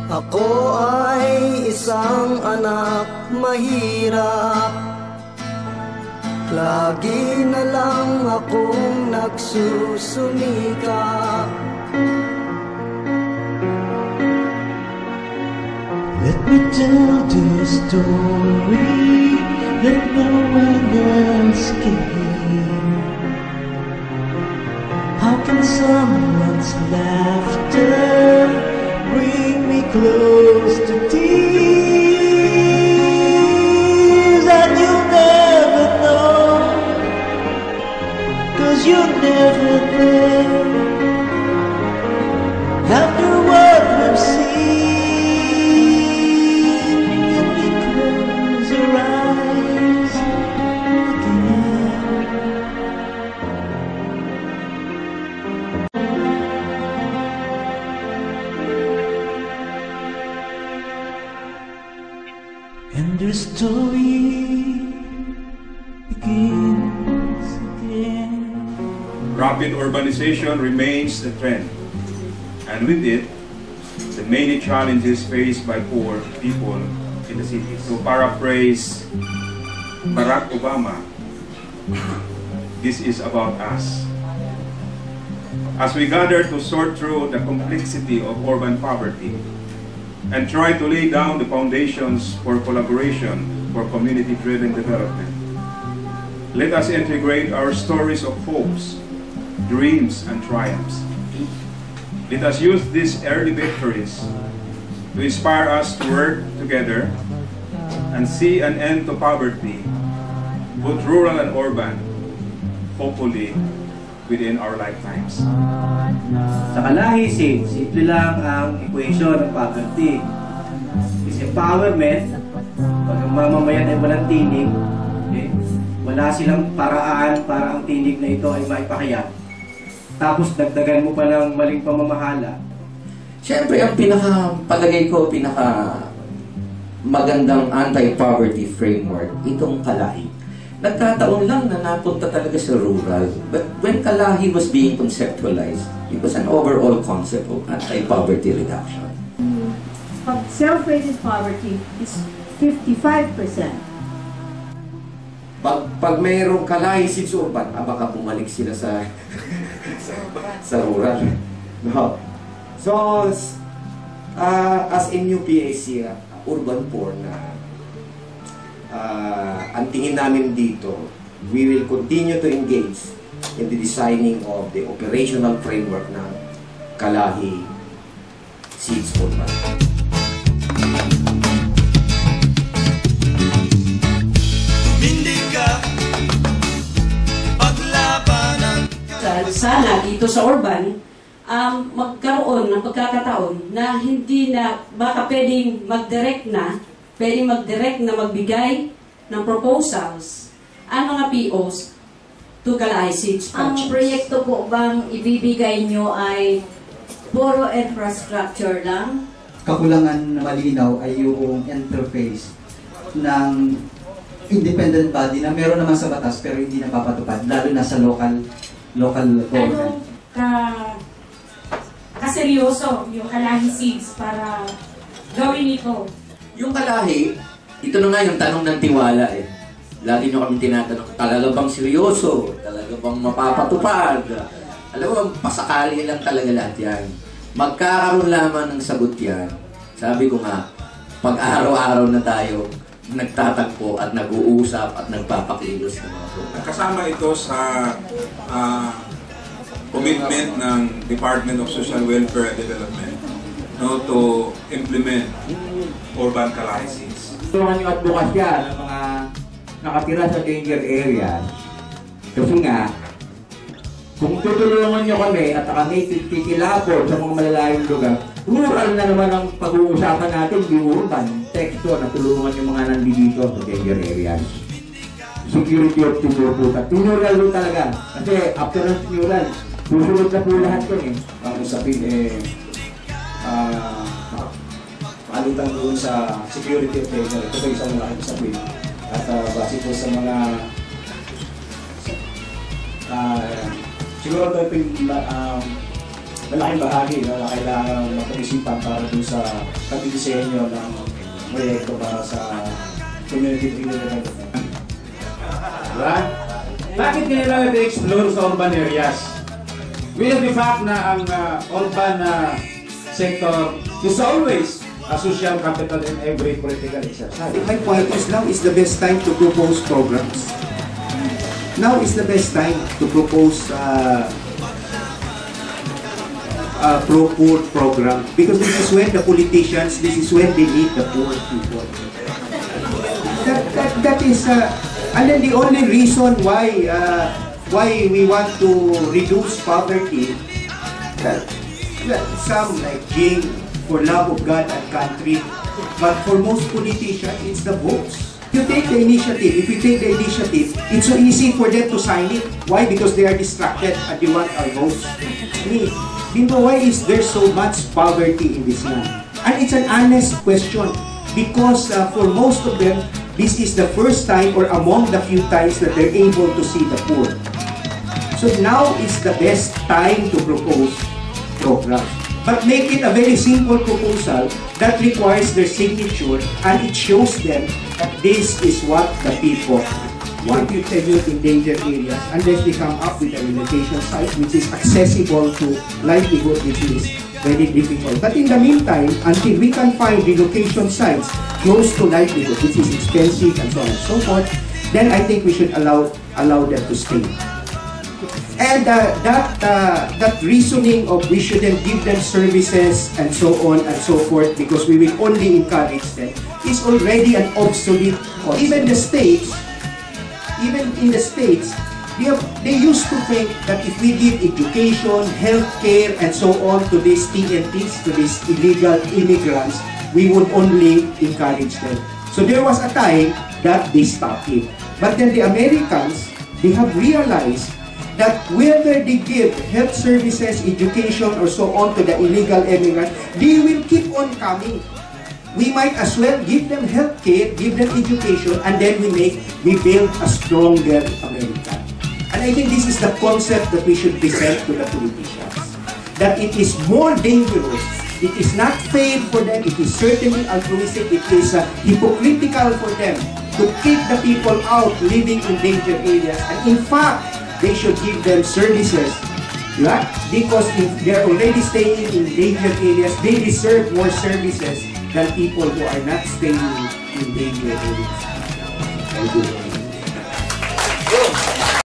Ako ay isang anak mahirap, lagi na lang akong nagsusumikap. Let me tell the story that no one else can hear. How can someone's laughter bring me close to tears? And you'll never know, 'cause you're never there. After what we've seen, let me close your eyes again. And the story begins again. Rapid urbanization remains the trend, and with it, the many challenges faced by poor people in the cities. To paraphrase Barack Obama, this is about us. As we gather to sort through the complexity of urban poverty and try to lay down the foundations for collaboration for community-driven development, let us integrate our stories of hopes, dreams, and triumphs. Let us use these early victories to inspire us to work together and see an end to poverty, both rural and urban, hopefully within our lifetimes. Sa Kalahi Seeds, simple lang ang equation ng poverty. Is empowerment, pag ang mamamayan ay walang tinig, wala silang paraan para ang tinig na ito ay maipakayat. Tapos dagdagan mo pa ng maling pamamahala. Siyempre, ang palagay ko, magandang anti-poverty framework, itong Kalahi. Nagkataon lang na napunta talaga sa rural. But when Kalahi was being conceptualized, it was an overall concept of anti-poverty reduction. Pag self-rated poverty is 55%. Pag mayroong Kalahi Seeds urban, baka bumalik sila sa sa rural. No. So, as in UPAC, urban poor na ang tingin namin dito, we will continue to engage in the designing of the operational framework ng Kalahi Seeds Urban. Sana dito sa urban, magkaroon ng pagkakataon na hindi na, baka pwedeng mag-direct na magbigay ng proposals ang mga POs to Kalahi Seeds projects. Ang proyekto po bang ibibigay nyo ay puro infrastructure lang? Kakulangan na malinaw ay yung interface ng independent body na meron naman sa batas pero hindi napapatupad, lalo na sa local government. Kaseryoso yung Kalahi Seeds para gawin ito? Yung Kalahi, ito na nga yung tanong ng tiwala eh. Lagi nyo kami tinatanong, talaga bang seryoso? Talaga bang mapapatupad? Alam mo, pasakali lang talaga lahat yan. Magkakaroon lamang ng sagot yan. Sabi ko nga, pag araw-araw na tayo, nagtatagpo at nag-uusap at nagpapakilos ng mga program. Kasama ito sa commitment ng Department of Social Welfare and Development to implement urban Kalahi Seeds. Tulungan nyo advokasya ng mga nakatira sa danger areas. Kasi nga, kung tutulungan nyo kami at kami titilapo sa mga malalayong lugar, rural na naman ang pag-uusapan natin, di urban. Teksto na tulungan yung mga nandito sa danger areas. Security of tinurutan. Tinural mo talaga. Kasi after ng tinural, susunod na po lahat yun eh. Ang usapin maalutan doon sa security of danger. Ito po isang mga usapin. At base po sa mga siguro ito yung malaking bahagi na kailangan mapag-isipan para dun sa pagdidisenyo ng proyekto para sa community development. Diba? Bakit kailangan i-explore sa urban areas? With the fact na ang urban sector is always a social capital in every political exercise. My point is now is the best time to propose programs. Now is the best time to propose pro-poor program because this is when the politicians, this is when they need the poor people. That is, and then the only reason why we want to reduce poverty, that some like Jing for love of God and country, but for most politicians, it's the votes. You take the initiative. If you take the initiative, it's so easy for them to sign it. Why? Because they are distracted and they want our votes. Why is there so much poverty in this land? And it's an honest question because for most of them, this is the first time or among the few times that they're able to see the poor. So now is the best time to propose programs. But make it a very simple proposal that requires their signature and it shows them that this is what the people want. You tribute endangered areas unless they come up with a relocation site which is accessible to livelihood, which is very difficult. But in the meantime, until we can find relocation sites close to livelihood, which is expensive and so on and so forth, then I think we should allow them to stay. And that reasoning of we shouldn't give them services and so on and so forth because we will only encourage them is already an obsolete concept. Even in the States, they used to think that if we give education, healthcare, and so on to these TNTs, to these illegal immigrants, we would only encourage them. So there was a time that they stopped it. But then the Americans, they have realized that whether they give health services, education, or so on to the illegal immigrants, they will keep on coming. We might as well give them health care, give them education, and then we build a stronger America. And I think this is the concept that we should present to the politicians. That it is more dangerous, it is not fair for them, it is certainly altruistic, it is hypocritical for them to kick the people out living in danger areas. And in fact, they should give them services, right? Because if they're already staying in danger areas, they deserve more services than people who are not staying in danger areas. Thank you.